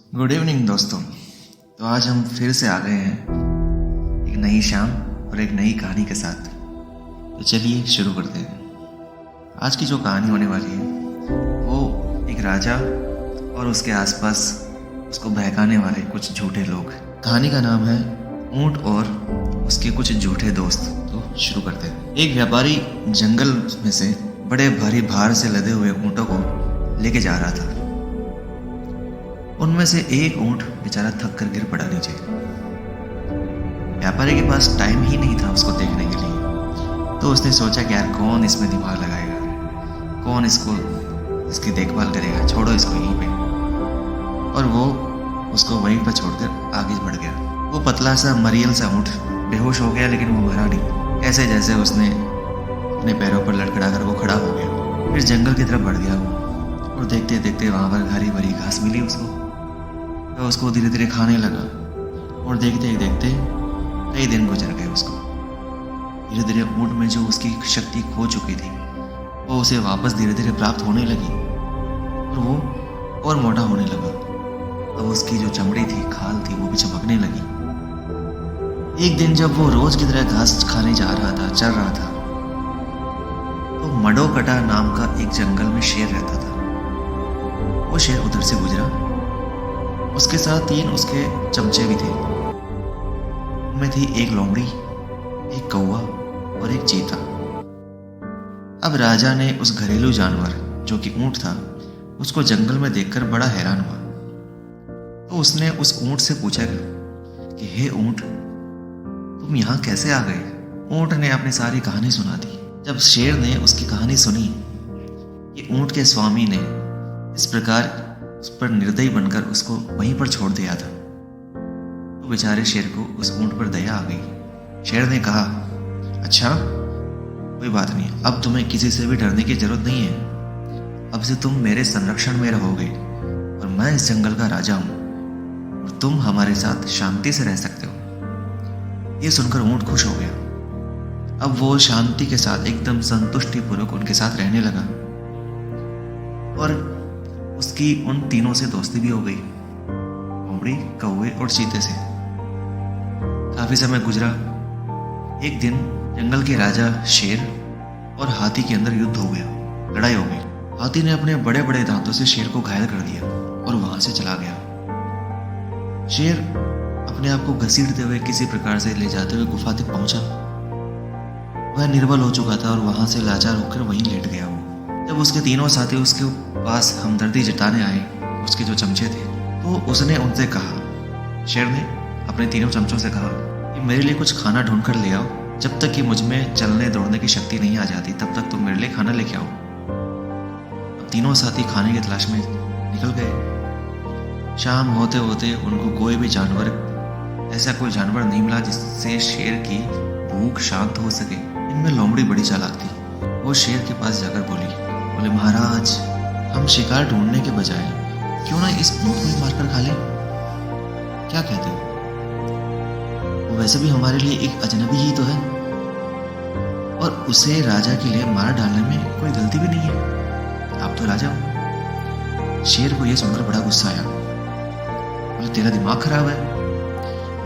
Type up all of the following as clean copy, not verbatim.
Good evening दोस्तों। तो आज हम फिर से आ गए हैं एक नई शाम और एक नई कहानी के साथ। तो चलिए शुरू करते हैं। आज की जो कहानी होने वाली है वो एक राजा और उसके आसपास उसको बहकाने वाले कुछ झूठे लोग। कहानी का नाम है ऊंट और उसके कुछ झूठे दोस्त। तो शुरू करते हैं। एक व्यापारी जंगल में से बड़े भारी भार से लदे हुए ऊँटों को लेके जा रहा था। उनमें से एक ऊंट बेचारा थक कर गिर पड़ा नीचे। व्यापारी के पास टाइम ही नहीं था उसको देखने के लिए, तो उसने सोचा कि यार कौन इसमें दिमाग लगाएगा, कौन इसकी देखभाल करेगा, छोड़ो इसको यहीं पे। और वो उसको वहीं पर छोड़कर आगे बढ़ गया। वो पतला सा मरियल सा ऊंट बेहोश हो गया, लेकिन वो मरा नहीं। ऐसे जैसे उसने अपने पैरों पर लड़खड़ा कर वो खड़ा हो गया। फिर जंगल की तरफ बढ़ गया वो, और देखते देखते वहाँ पर हरी भरी घास मिली उसको। तो उसको धीरे धीरे खाने लगा, और देखते ही देखते कई दिन गुजर गए उसको। धीरे धीरे ऊँट में जो उसकी शक्ति खो चुकी थी वो उसे वापस धीरे धीरे प्राप्त होने लगी, और वो और मोटा होने लगा। अब उसकी जो चमड़ी थी, खाल थी, वो भी चमकने लगी। एक दिन जब वो रोज की तरह घास खाने जा रहा था, चल रहा था, तो मडोकटा नाम का एक जंगल में शेर रहता था। वो शेर उधर से गुजरा, उसके साथ 3 उसके चमचे भी थे। उनमें थी एक लोमड़ी, एक कौवा और एक चीता। अब राजा ने उस घरेलू जानवर जो कि ऊंट था उसको जंगल में देखकर बड़ा हैरान हुआ। तो उसने उस ऊंट से पूछा कि हे ऊंट, तुम यहाँ कैसे आ गए? ऊंट ने अपनी सारी कहानी सुना दी। जब शेर ने उसकी कहानी सुनी कि ऊंट के स्वामी ने इस प्रकार उस पर निर्दयी बनकर उसको वहीं पर छोड़ दिया था, तो बेचारे शेर को उस ऊंट पर दया आ गई। शेर ने कहा, अच्छा कोई बात नहीं, अब तुम्हें किसी से भी डरने की जरूरत नहीं है। अब से तुम मेरे संरक्षण में रहोगे, और मैं इस जंगल का राजा हूं, और तुम हमारे साथ शांति से रह सकते हो। ये सुनकर ऊंट खुश हो गया। अब वो शांति के साथ एकदम संतुष्टि पूर्वक उनके साथ रहने लगा, और उसकी उन तीनों से दोस्ती भी हो गई, लोमड़ी, कौवे और चीते से। काफी समय गुजरा। एक दिन जंगल के राजा शेर और हाथी के अंदर युद्ध हो गया, लड़ाई हो गई। हाथी ने अपने बड़े बड़े दांतों से शेर को घायल कर दिया और वहां से चला गया। शेर अपने आप को घसीटते हुए किसी प्रकार से ले जाते हुए गुफा तक पहुंचा। वह निर्बल हो चुका था और वहां से लाचार होकर वहीं लेट गया वो। जब उसके तीनों साथी उसके पास हमदर्दी जताने आए, उसके जो चमचे थे, तो उसने उनसे कहा, शेर ने अपने तीनों चमचों से कहा कि मेरे लिए कुछ खाना ढूंढ कर ले आओ। जब तक कि मुझ में चलने दौड़ने की शक्ति नहीं आ जाती, तब तक तुम मेरे लिए खाना लेके आओ। अब तीनों साथी खाने की तलाश में निकल गए। शाम होते होते उनको कोई भी जानवर, ऐसा कोई जानवर नहीं मिला जिससे शेर की भूख शांत हो सके। इनमें लोमड़ी बड़ी चालाक थी। वो शेर के पास जाकर बोले, महाराज, हम शिकार ढूंढने के बजाय क्यों ना इस ऊंट को ही मारकर खा लें? क्या कहते हो? वो वैसे भी हमारे लिए एक अजनबी ही तो है, और उसे राजा के लिए मार डालने में कोई गलती भी नहीं है। आप तो राजा हो। शेर को यह सुनकर बड़ा गुस्सा आया। बोले, तेरा दिमाग खराब है?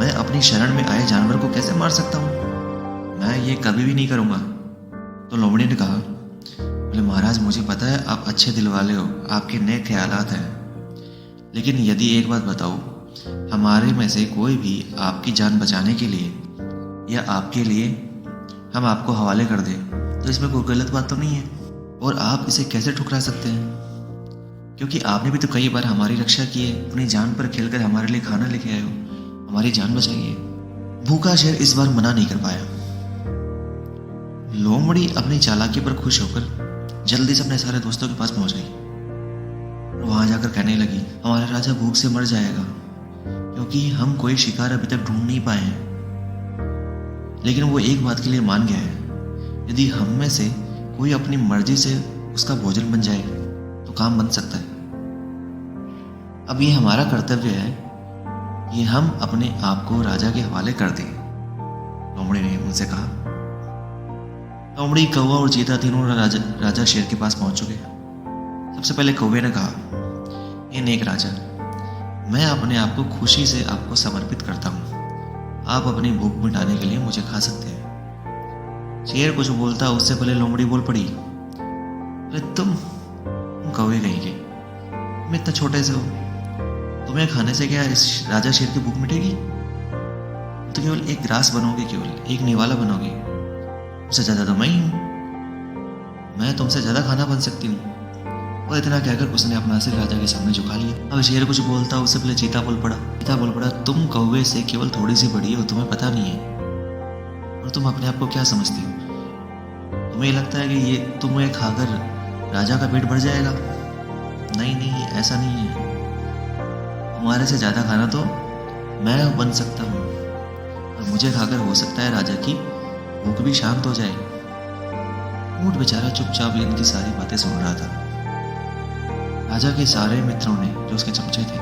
मैं अपनी शरण में आए जानवर को कैसे मार सकता हूँ? मैं ये कभी भी नहीं करूंगा। तो लोमड़ी ने कहा, बोले, महाराज, मुझे पता है आप अच्छे दिल वाले हो, आपके नेक ख्यालात हैं, लेकिन यदि एक बात बताओ, हमारे में से कोई भी आपकी जान बचाने के लिए या आपके लिए हम आपको हवाले कर दें, तो इसमें कोई गलत बात तो नहीं है, और आप इसे कैसे ठुकरा सकते हैं? क्योंकि आपने भी तो कई बार हमारी रक्षा की है, अपनी जान पर खेलकर हमारे लिए खाना लेके आए हो, हमारी जान बचाइए। भूखा शेर इस बार मना नहीं कर पाया। लोमड़ी अपनी चालाकी पर खुश होकर जल्दी से अपने सारे दोस्तों के पास पहुंच गई, और वहां जाकर कहने लगी, हमारा राजा भूख से मर जाएगा, क्योंकि हम कोई शिकार अभी तक ढूंढ नहीं पाए हैं। लेकिन वो एक बात के लिए मान गया है, यदि हम में से कोई अपनी मर्जी से उसका भोजन बन जाए तो काम बन सकता है। अब ये हमारा कर्तव्य है कि हम अपने आप को राजा के हवाले कर दें, लोमड़ी ने उनसे कहा। लोमड़ी, कौवा और चीता तीनों राजा शेर के पास पहुंच चुके। सबसे पहले कौवे ने कहा, हे नेक राजा, मैं अपने आप को खुशी से आपको समर्पित करता हूँ। आप अपनी भूख मिटाने के लिए मुझे खा सकते हैं। शेर कुछ बोलता उससे पहले लोमड़ी बोल पड़ी, अरे तुम कौवे कहेंगे, तुम इतना छोटे से हो, तुम्हें खाने से क्या इस राजा शेर की भूख मिटेगी? तो केवल एक ग्रास बनोगे, केवल एक निवाला बनोगे। उससे ज्यादा तो मैं ही हूँ, मैं तुमसे ज्यादा खाना बन सकती हूँ। और इतना कहकर उसने अपना सिर राजा के सामने झुका लिया। अब शेर कुछ बोलता उससे पहले चीता बोल पड़ा, तुम कौवे से केवल थोड़ी सी बड़ी हो, तुम्हें पता नहीं है। और तुम अपने आप को क्या समझती हो? तुम्हें लगता है कि ये तुम्हें खाकर राजा का पेट भर जाएगा? नहीं नहीं, ऐसा नहीं है। तुम्हारे से ज्यादा खाना तो मैं बन सकता हूँ, और मुझे खाकर हो सकता है राजा की भूख भी शांत हो जाए। ऊंट बेचारा चुपचाप इनकी सारी बातें सुन रहा था। राजा के सारे मित्रों ने, जो उसके चमचे थे,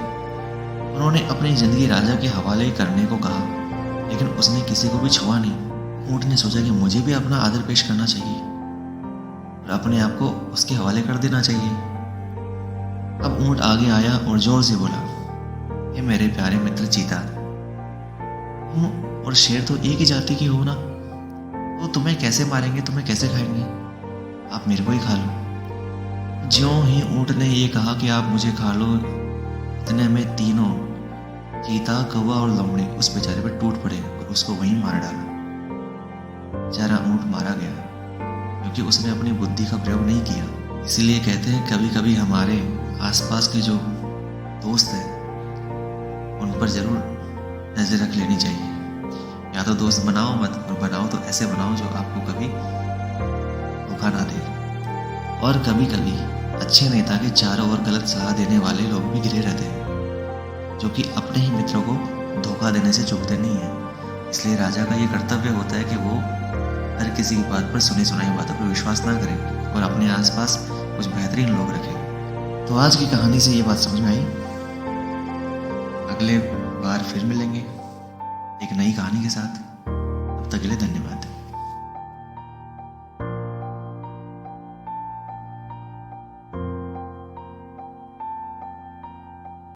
उन्होंने अपनी जिंदगी राजा के हवाले करने को कहा, लेकिन उसने किसी को भी छुआ नहीं। ऊंट ने सोचा कि मुझे भी अपना आदर पेश करना चाहिए और अपने आप को उसके हवाले कर देना चाहिए। अब ऊंट आगे आया और जोर से बोला, ये मेरे प्यारे मित्र चीता, तुम और शेर तो एक ही जाति के हो ना, तो तुम्हें कैसे मारेंगे, तुम्हें कैसे खाएंगे? आप मेरे को ही खा लो। ज्यों ही ऊंट ने ये कहा कि आप मुझे खा लो, इतने में तीनों, चीता, कौवा और लोमड़ी, उस बेचारे पर टूट पड़े और उसको वहीं मार डाला। बेचारा ऊंट मारा गया क्योंकि उसने अपनी बुद्धि का प्रयोग नहीं किया। इसीलिए कहते हैं कभी कभी हमारे आसपास के जो दोस्त हैं उन पर जरूर नजर रख लेनी चाहिए। या तो दोस्त बनाओ मत, और बनाओ तो ऐसे बनाओ जो आपको कभी धोखा ना दे। और कभी कभी अच्छे नेता के चारों ओर गलत सलाह देने वाले लोग भी घिरे रहते हैं, जो कि अपने ही मित्रों को धोखा देने से चूकते नहीं हैं। इसलिए राजा का ये कर्तव्य होता है कि वो हर किसी की बात पर, सुनी सुनाई बातों पर विश्वास ना करे और अपने आसपास कुछ बेहतरीन लोग रखे। तो आज की कहानी से ये बात समझ में आई। अगले बार फिर मिलेंगे एक नई कहानी के साथ। तब तक के लिए धन्यवाद।